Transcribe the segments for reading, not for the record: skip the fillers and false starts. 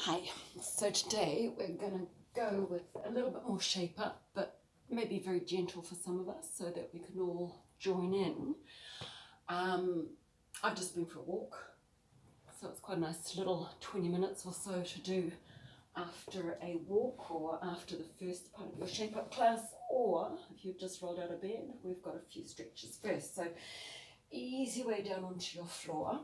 Hi, so today we're going to go with a little bit more shape up, but maybe very gentle for some of us so that we can all join in. I've just been for a walk, so it's quite a nice little 20 minutes or so to do after a walk or after the first part of your shape up class, or if you've just rolled out of bed, we've got a few stretches first. So easy way down onto your floor.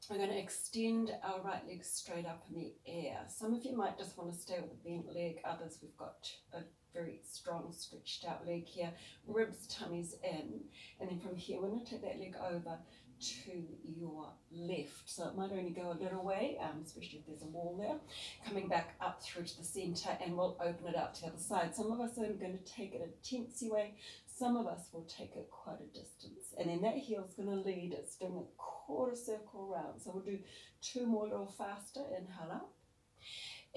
We're going to extend our right leg straight up in the air. Some of you might just want to stay with a bent leg, others we've got a very strong stretched out leg here. Ribs, tummies in, and then from here we're going to take that leg over to your left. So it might only go a little way, especially if there's a wall there. Coming back up through to the centre, and we'll open it out to the other side. Some of us are going to take it a teensy way, some of us will take it quite a distance, and then that heel's going to lead us doing a quarter circle round. So we'll do two more a little faster. Inhale up,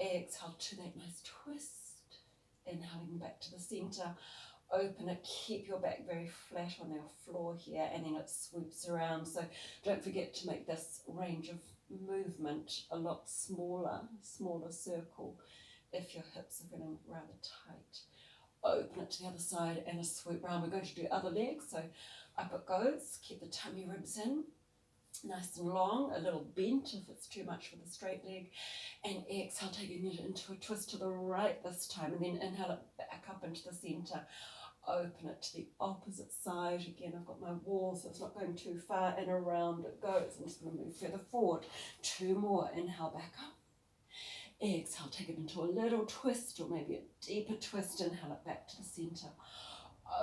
exhale to that nice twist, inhaling back to the center, open it, keep your back very flat on our floor here, and then it swoops around. So don't forget to make this range of movement a lot smaller circle if your hips are getting rather tight. Open it to the other side and a swoop round. We're going to do other legs, so up it goes. Keep the tummy ribs in, nice and long, a little bent if it's too much for the straight leg, and exhale, taking it into a twist to the right this time, and then inhale it back up into the center. Open it to the opposite side. Again, I've got my wall, so it's not going too far, and around it goes. I'm just going to move further forward. Two more. Inhale back up. Exhale, take it into a little twist or maybe a deeper twist. Inhale it back to the center.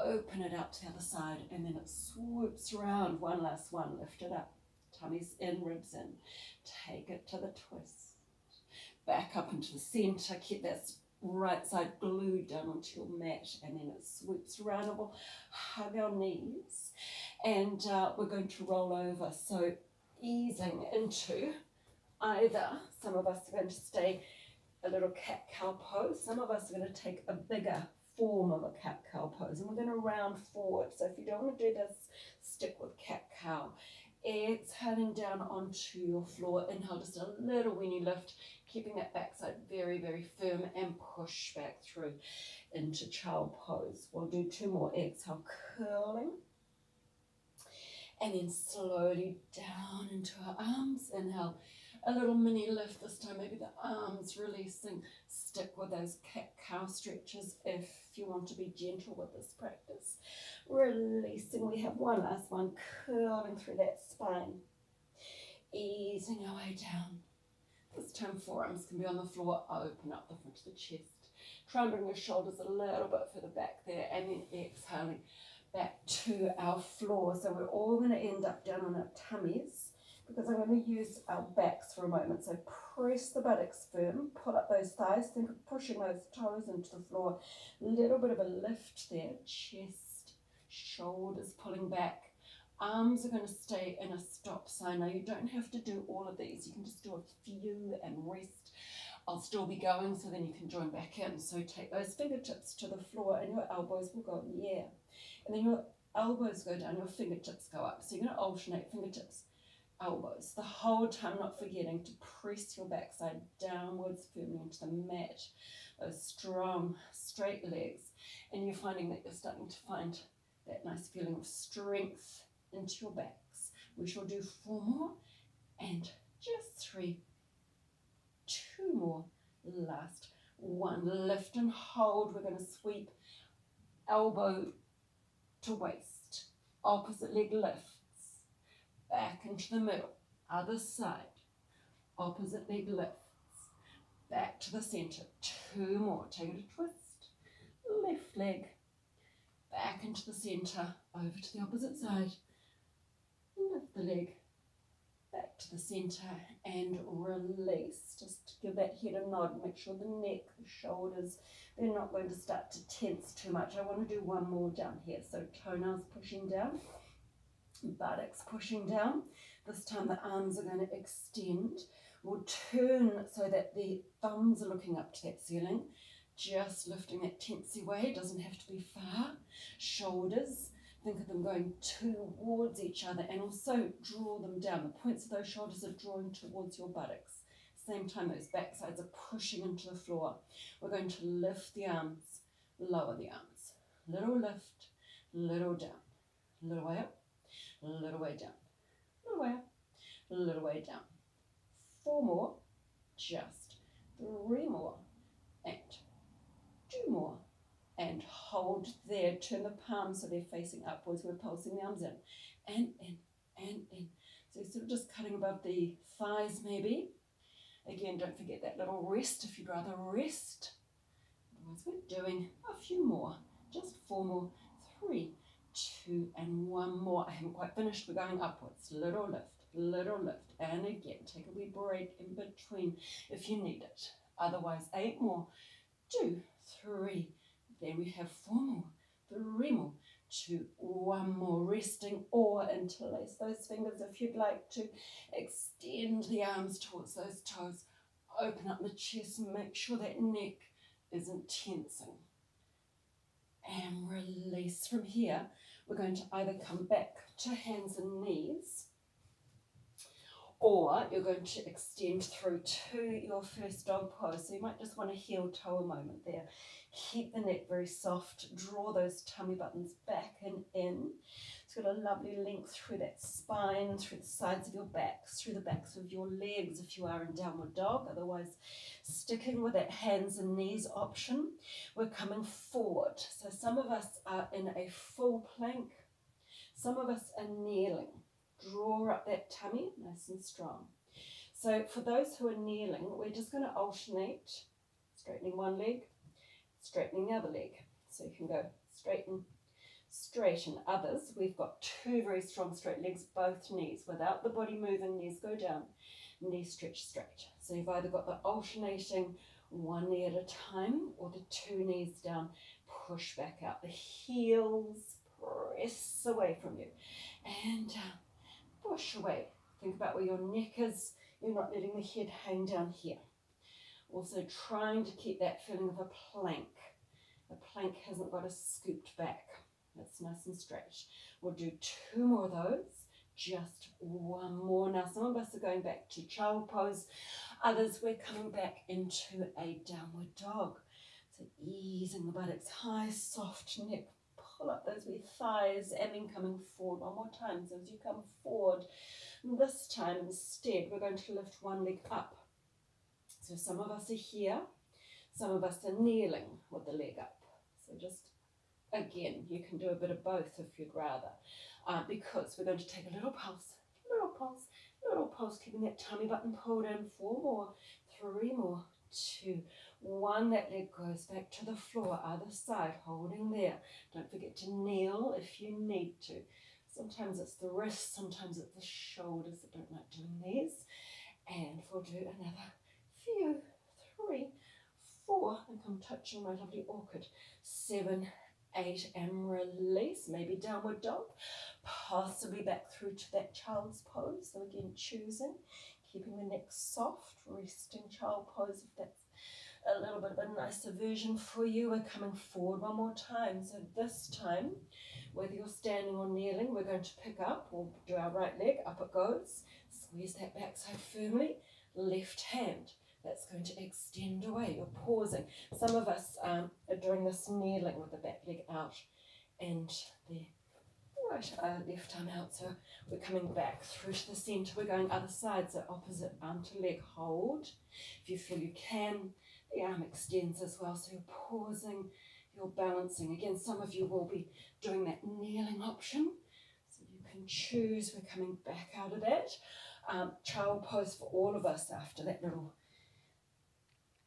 Open it out to the other side, and then it swoops around. One last one. Lift it up. Tummy's in, ribs in. Take it to the twist. Back up into the center. Keep that right side glued down onto your mat, and then it swoops around, and we'll hug our knees, and we're going to roll over. So easing into either, some of us are going to stay a little cat-cow pose, some of us are going to take a bigger form of a cat-cow pose, and we're going to round forward. So if you don't want to do this, stick with cat-cow. Exhaling down onto your floor. Inhale, just a little weenie lift, keeping that backside very, very firm, and push back through into child pose. We'll do two more. Exhale, curling, and then slowly down into our arms. Inhale, a little mini lift this time, maybe the arms releasing. Stick with those cat-cow stretches if you want to be gentle with this practice. Releasing, we have one last one, curling through that spine, easing our way down. This time forearms can be on the floor. Open up the front of the chest. Try and bring your shoulders a little bit further back there, and then exhaling back to our floor. So we're all going to end up down on our tummies, because I'm going to use our backs for a moment. So press the buttocks firm, pull up those thighs, think of pushing those toes into the floor. A little bit of a lift there, chest, shoulders pulling back. Arms are going to stay in a stop sign. Now you don't have to do all of these. You can just do a few and rest. I'll still be going, so then you can join back in. So take those fingertips to the floor, and your elbows will go in the air. And then your elbows go down, your fingertips go up. So you're going to alternate fingertips, elbows, the whole time, not forgetting to press your backside downwards firmly into the mat. Those strong, straight legs. And you're finding that you're starting to find that nice feeling of strength into your backs. We shall do four more, and just three, two more, last one. Lift and hold. We're going to sweep elbow to waist, opposite leg lifts, back into the middle, other side, opposite leg lifts, back to the center. Two more. Take it a twist, left leg, back into the center, over to the opposite side, lift the leg, back to the center, and release. Just give that head a nod. Make sure the neck, the shoulders, they're not going to start to tense too much. I want to do one more down here. So toenails pushing down, buttocks pushing down. This time the arms are going to extend. We'll turn so that the thumbs are looking up to that ceiling, just lifting that tensy way. It doesn't have to be far. Shoulders, think of them going towards each other, and also draw them down. The points of those shoulders are drawing towards your buttocks. Same time those back sides are pushing into the floor. We're going to lift the arms, lower the arms. Little lift, little down. Little way up, little way down. Little way up, little way down. 4 more, just 3 more, and 2 more. And hold there. Turn the palms so they're facing upwards. We're pulsing the arms in and in and in. So you're sort of just cutting above the thighs maybe. Again, don't forget that little rest if you'd rather rest. Otherwise, we're doing a few more. Just 4 more. 3, 2, and 1 more. I haven't quite finished. We're going upwards. Little lift. And again, take a wee break in between if you need it. Otherwise, 8 more. 2, 3. Then we have 4 more. 3 more. 2, 1 more. Resting or interlace those fingers if you'd like to. Extend the arms towards those toes. Open up the chest and make sure that neck isn't tensing. And release from here. We're going to either come back to hands and knees, or you're going to extend through to your first dog pose. So you might just want to heel toe a moment there. Keep the neck very soft. Draw those tummy buttons back and in. It's got a lovely length through that spine, through the sides of your back, through the backs of your legs if you are in downward dog. Otherwise, sticking with that hands and knees option, we're coming forward. So some of us are in a full plank. Some of us are kneeling. Draw up that tummy, nice and strong. So for those who are kneeling, we're just going to alternate, straightening one leg, straightening the other leg. So you can go straighten others. We've got 2 very strong straight legs, both knees. Without the body moving, knees go down, knees stretch straight. So you've either got the alternating 1 knee at a time or the 2 knees down, push back out. The heels press away from you and down. Push away. Think about where your neck is. You're not letting the head hang down here. Also trying to keep that feeling of a plank. A plank hasn't got a scooped back. That's nice and straight. We'll do 2 more of those. Just 1 more. Now some of us are going back to child pose. Others we're coming back into a downward dog. So easing the buttocks high, soft neck. Pull up those wee thighs and then coming forward 1 more time. So as you come forward, this time instead we're going to lift 1 leg up. So some of us are here, some of us are kneeling with the leg up. So just again, you can do a bit of both if you'd rather, because we're going to take a little pulse, keeping that tummy button pulled in. 4 more, 3 more, 2, 1. That leg goes back to the floor, other side, holding there. Don't forget to kneel if you need to. Sometimes it's the wrists, sometimes it's the shoulders that don't like doing these. And we'll do another few. 3, 4, and come touch on my lovely orchid. 7, 8, and release. Maybe downward dog, possibly back through to that child's pose. So again, choosing, keeping the neck soft, resting child pose if that's a little bit of a nicer version for you. We're coming forward 1 more time. So this time, whether you're standing or kneeling, we're going to pick up. We'll do our right leg, up it goes. Squeeze that backside firmly. Left hand, that's going to extend away. You're pausing. Some of us are doing this kneeling with the back leg out and the left arm out. So we're coming back through to the center. We're going other side, so opposite arm to leg. Hold. If you feel you can, the arm extends as well. So you're pausing, you're balancing. Again, some of you will be doing that kneeling option. So you can choose. We're coming back out of that. Child pose for all of us after that little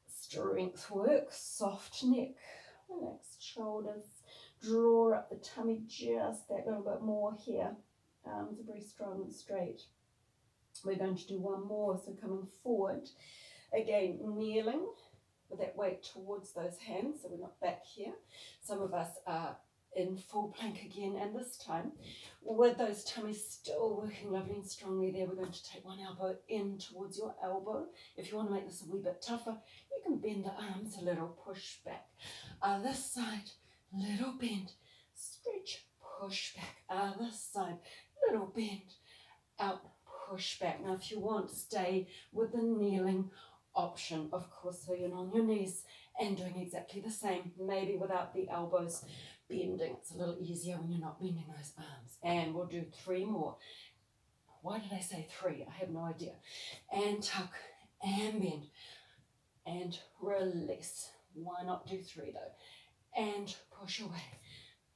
strength work. Soft neck, relaxed shoulders. Draw up the tummy just that little bit more here. Arms are very strong and straight. We're going to do 1 more, so coming forward. Again, kneeling with that weight towards those hands, so we're not back here. Some of us are in full plank again, and this time, with those tummies still working lovely and strongly there, we're going to take 1 elbow in towards your elbow. If you want to make this a wee bit tougher, you can bend the arms a little, push back. Other side. Little bend, stretch, push back, other side, little bend, out, push back. Now if you want, stay with the kneeling option, of course, so you're on your knees and doing exactly the same, maybe without the elbows bending. It's a little easier when you're not bending those arms. And we'll do 3 more. Why did I say 3? I have no idea. And tuck and bend and release. Why not do 3 though? And push away.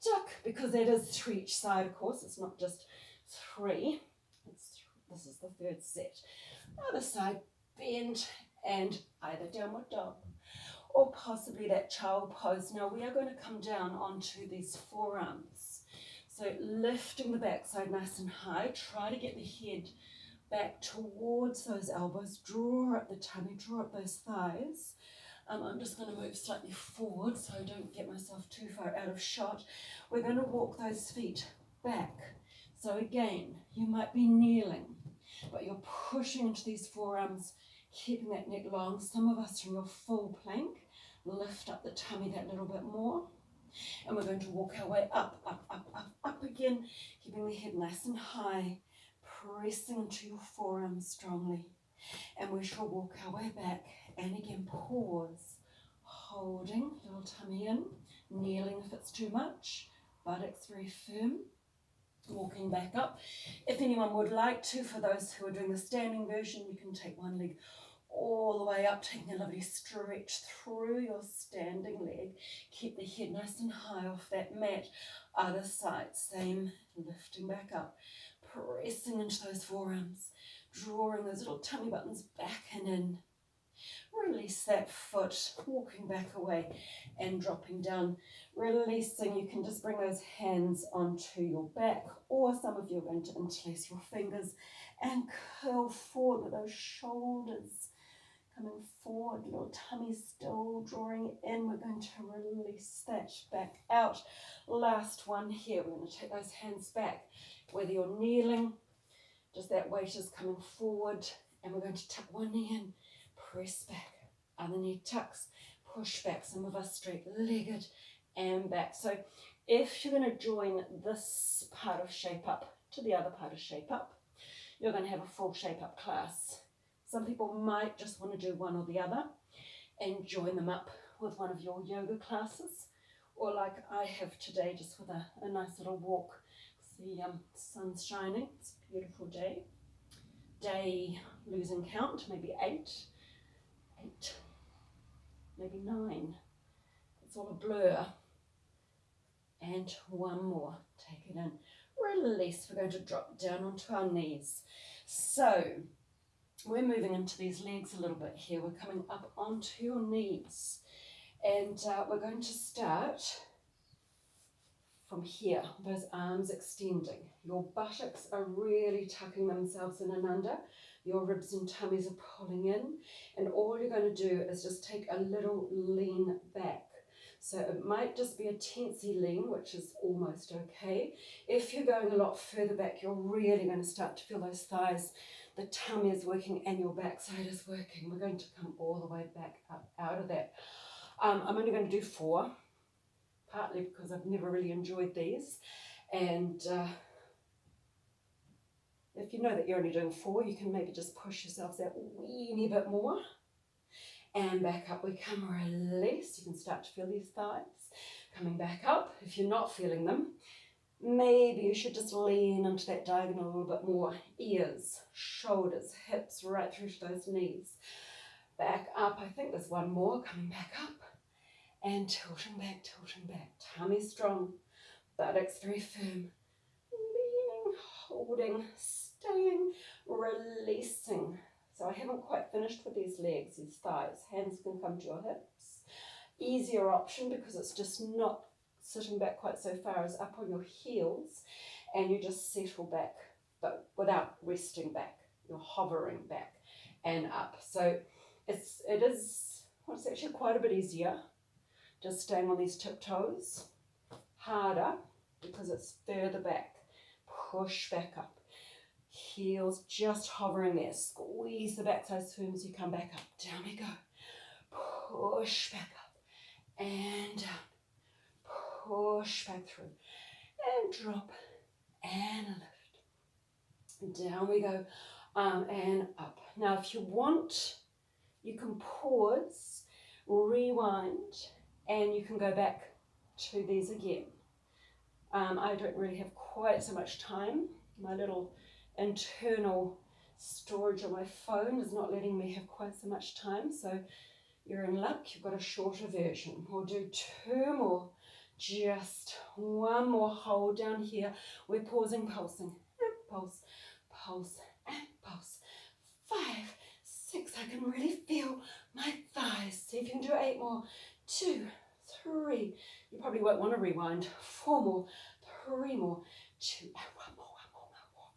Tuck, because that is 3 each side, of course. It's not just 3. This is the 3rd set. Other side, bend and either downward dog or possibly that child pose. Now we are going to come down onto these forearms. So lifting the backside nice and high. Try to get the head back towards those elbows. Draw up the tummy, draw up those thighs. I'm just going to move slightly forward so I don't get myself too far out of shot. We're going to walk those feet back. So again, you might be kneeling, but you're pushing into these forearms, keeping that neck long. Some of us from your full plank, lift up the tummy that little bit more. And we're going to walk our way up, up, up, up, up again, keeping the head nice and high, pressing into your forearms strongly. And we shall walk our way back. And again, pause, holding, little tummy in, kneeling if it's too much, buttocks very firm, walking back up. If anyone would like to, for those who are doing the standing version, you can take one leg all the way up, taking a lovely stretch through your standing leg. Keep the head nice and high off that mat. Other side, same, lifting back up, pressing into those forearms, drawing those little tummy buttons back and in. Release that foot, walking back away and dropping down. Releasing, you can just bring those hands onto your back, or some of you are going to interlace your fingers and curl forward with those shoulders coming forward, little tummy still drawing in. We're going to release that back out. Last one here, we're going to take those hands back. Whether you're kneeling, just that weight is coming forward, and we're going to tuck one knee in, press back, other knee tucks, push back. Some of us straight-legged and back. So if you're going to join this part of Shape Up to the other part of Shape Up, you're going to have a full Shape Up class. Some people might just want to do one or the other and join them up with one of your yoga classes, or like I have today, just with a nice little walk. The sun's shining, it's a beautiful day. Day losing count, maybe 8, maybe 9. It's all a blur. And one more, take it in, release. We're going to drop down onto our knees. So we're moving into these legs a little bit here. We're coming up onto your knees, and we're going to start from here, those arms extending. Your buttocks are really tucking themselves in and under. Your ribs and tummies are pulling in. And all you're going to do is just take a little lean back. So it might just be a tensy lean, which is almost okay. If you're going a lot further back, you're really going to start to feel those thighs. The tummy is working and your backside is working. We're going to come all the way back up out of that. I'm only going to do 4. Partly because I've never really enjoyed these, and if you know that you're only doing 4, you can maybe just push yourselves that weeny bit more, and back up we come, release. You can start to feel these thighs coming back up. If you're not feeling them, maybe you should just lean into that diagonal a little bit more. Ears, shoulders, hips, right through to those knees. Back up. I think there's one more coming back up. And tilting back, tummy strong, buttocks very firm, leaning, holding, staying, releasing. So I haven't quite finished with these legs, these thighs. Hands can come to your hips. Easier option because it's just not sitting back quite so far as up on your heels, and you just settle back, but without resting back. You're hovering back and up. So it's actually quite a bit easier. Just staying on these tiptoes, harder because it's further back. Push back up. Heels just hovering there. Squeeze the backside firm as you come back up. Down we go. Push back up and down. Push back through and drop and lift. Down we go. and up. Now, if you want, you can pause, rewind, and you can go back to these again. I don't really have quite so much time. My little internal storage on my phone is not letting me have quite so much time, so you're in luck, you've got a shorter version. We'll do 2 more, just 1 more. Hold down here. We're pausing, pulsing, and pulse, pulse, and pulse. 5, 6, I can really feel my thighs. See if you can do 8 more. 2, 3, you probably won't want to rewind. 4 more, 3 more, 2, and 1 more,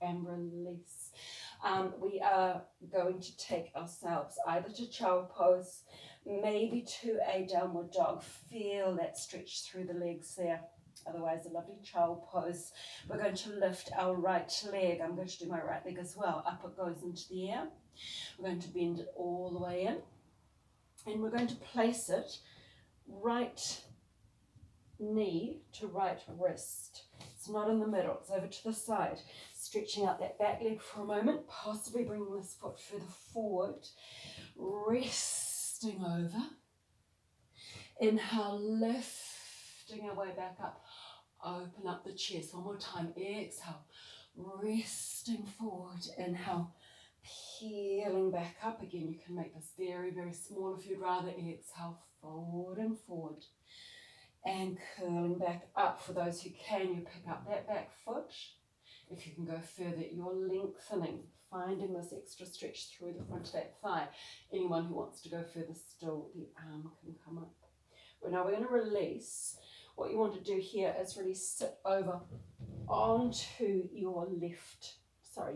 and release. We are going to take ourselves either to child pose, maybe to a downward dog. Feel that stretch through the legs there. Otherwise, a lovely child pose. We're going to lift our right leg. I'm going to do my right leg as well. Up it goes into the air. We're going to bend it all the way in. And we're going to place it right knee to right wrist. It's not in the middle, it's over to the side. Stretching out that back leg for a moment, possibly bringing this foot further forward. Resting over. Inhale, lifting our way back up. Open up the chest. One more time. Exhale, resting forward. Inhale, peeling back up. Again, you can make this very, very small if you'd rather. Exhale, forward and forward. And curling back up. For those who can, you pick up that back foot. If you can go further, you're lengthening, finding this extra stretch through the front of that thigh. Anyone who wants to go further still, the arm can come up. Well, now we're going to release. What you want to do here is really sit over onto your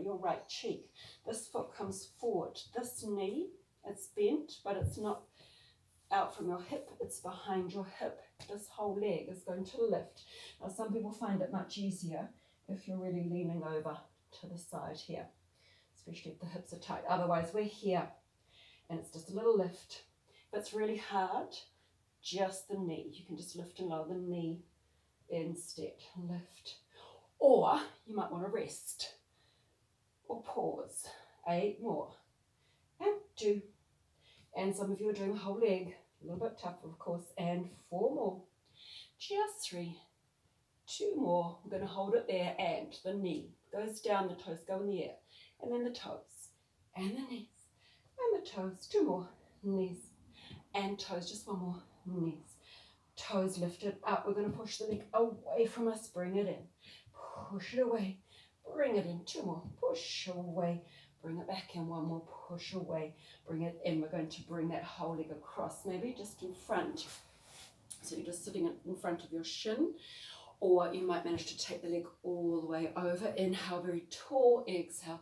your right cheek. This foot comes forward. This knee, it's bent, but it's not out from your hip, it's behind your hip. This whole leg is going to lift. Now, some people find it much easier if you're really leaning over to the side here, especially if the hips are tight. Otherwise, we're here, and it's just a little lift. If it's really hard, just the knee. You can just lift and lower the knee instead. Lift. Or you might want to rest or pause. 8 more. And 2. And some of you are doing the whole leg. A little bit tougher, of course. And 4 more. Just 3. 2 more. We're going to hold it there, and the knee goes down, the toes go in the air, and then the toes, and the knees, and the toes. 2 more. Knees and toes. Just 1 more. Knees. Toes lifted up. We're going to push the leg away from us. Bring it in. Push it away. Bring it in. 2 more. Push away. Bring it back in. 1 more. Push away. Bring it in. We're going to bring that whole leg across, maybe just in front. So you're just sitting in front of your shin. Or you might manage to take the leg all the way over. Inhale, very tall. Exhale.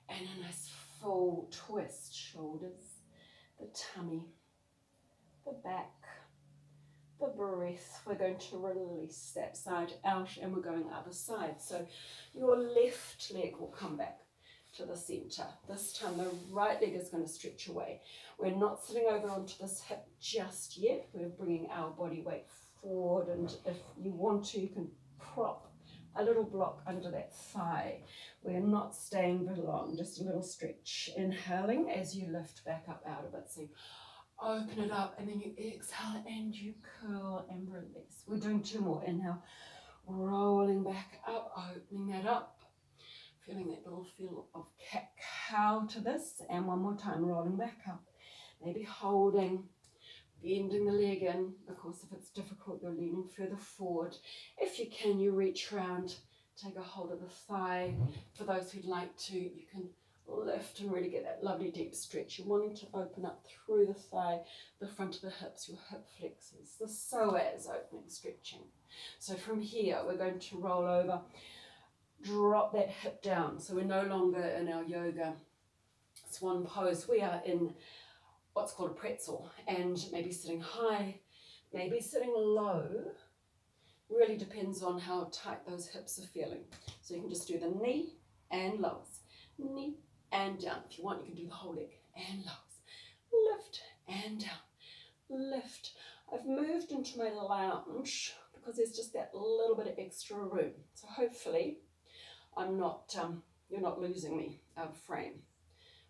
And a nice full twist. Shoulders, the tummy, the back, the breath. We're going to release that side out, and we're going other side. So your left leg will come back to the center. This time the right leg is going to stretch away. We're not sitting over onto this hip just yet. We're bringing our body weight forward, and if you want to, you can prop a little block under that thigh. We're not staying very long, just a little stretch. Inhaling as you lift back up out of it. So open it up, and then you exhale and you curl and release. We're doing 2 more. Inhale, rolling back up, opening that up. Feeling that little feel of cat-cow to this. And 1 more time, rolling back up. Maybe holding, bending the leg in. Of course, if it's difficult, you're leaning further forward. If you can, you reach around, take a hold of the thigh. For those who'd like to, you can lift and really get that lovely deep stretch. You're wanting to open up through the thigh, the front of the hips, your hip flexors, the psoas opening, stretching. So from here, we're going to roll over, drop that hip down. So we're no longer in our yoga swan pose. We are in what's called a pretzel, and maybe sitting high, maybe sitting low. Really depends on how tight those hips are feeling. So you can just do the knee and lowers, knee and down. If you want, you can do the whole leg and lowers, lift and down, lift. I've moved into my lounge because there's just that little bit of extra room. So hopefully I'm not, you're not losing me out of frame.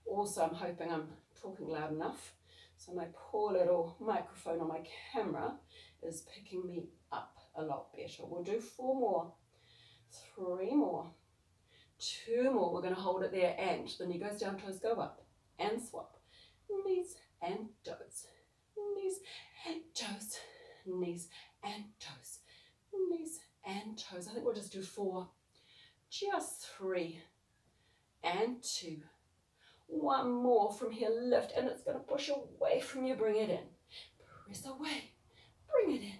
Also, I'm hoping I'm talking loud enough, so my poor little microphone on my camera is picking me up a lot better. We'll do 4 more, 3 more, 2 more. We're going to hold it there, and the knee goes down, toes go up, and swap. Knees and toes, knees and toes, knees and toes, knees and toes. I think we'll just do 4, just 3 and 2. 1 more from here, lift, and it's going to push away from you, bring it in. Press away, bring it in,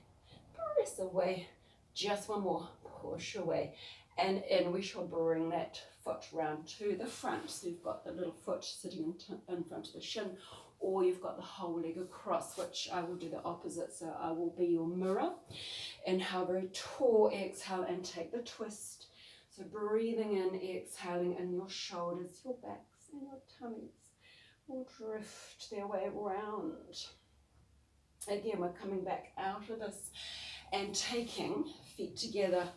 press away. Just 1 more, push away, and in. We shall bring that foot round to the front. So you've got the little foot sitting in front of the shin, or you've got the whole leg across, which I will do the opposite. So I will be your mirror. Inhale, very tall, exhale, and take the twist. So breathing in, exhaling, and your shoulders, your backs, and your tummies will drift their way around. Again, we're coming back out of this and taking feet together,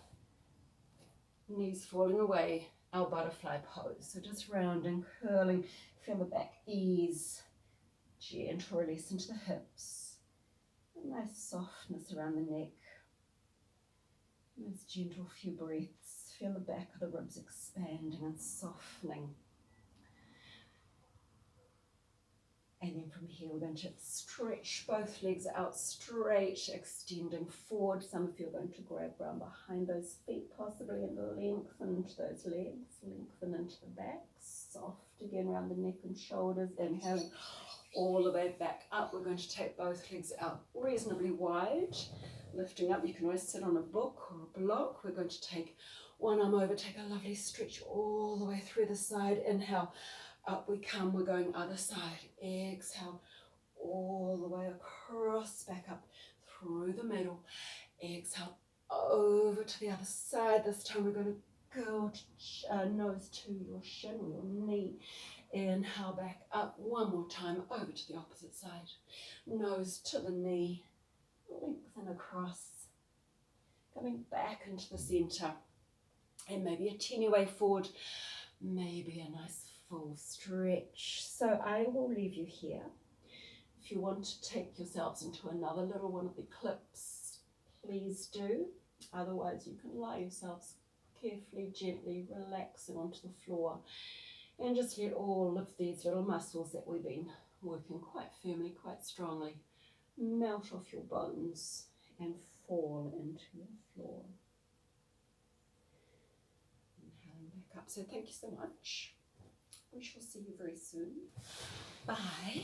knees falling away, our butterfly pose. So just rounding, curling, feel the back ease, gentle release into the hips, a nice softness around the neck, nice gentle few breaths, feel the back of the ribs expanding and softening. And then from here, we're going to stretch both legs out straight, extending forward. Some of you are going to grab around behind those feet possibly and lengthen into those legs, lengthen into the back, soft again around the neck and shoulders. Inhaling all the way back up. We're going to take both legs out reasonably wide, lifting up. You can always sit on a book or a block. We're going to take one arm over, take a lovely stretch all the way through the side. Inhale. Up we come, we're going other side. Exhale, all the way across, back up through the middle. Exhale, over to the other side. This time we're going to go nose to your shin or your knee. Inhale, back up one more time, over to the opposite side. Nose to the knee, lengthen across, coming back into the center. And maybe a teeny way forward, maybe a nice full stretch. So I will leave you here. If you want to take yourselves into another little one of the clips, please do. Otherwise you can lie yourselves carefully, gently relaxing onto the floor and just let all of these little muscles that we've been working quite firmly, quite strongly, melt off your bones and fall into your floor. Inhaling back up. So thank you so much. We shall see you very soon. Bye.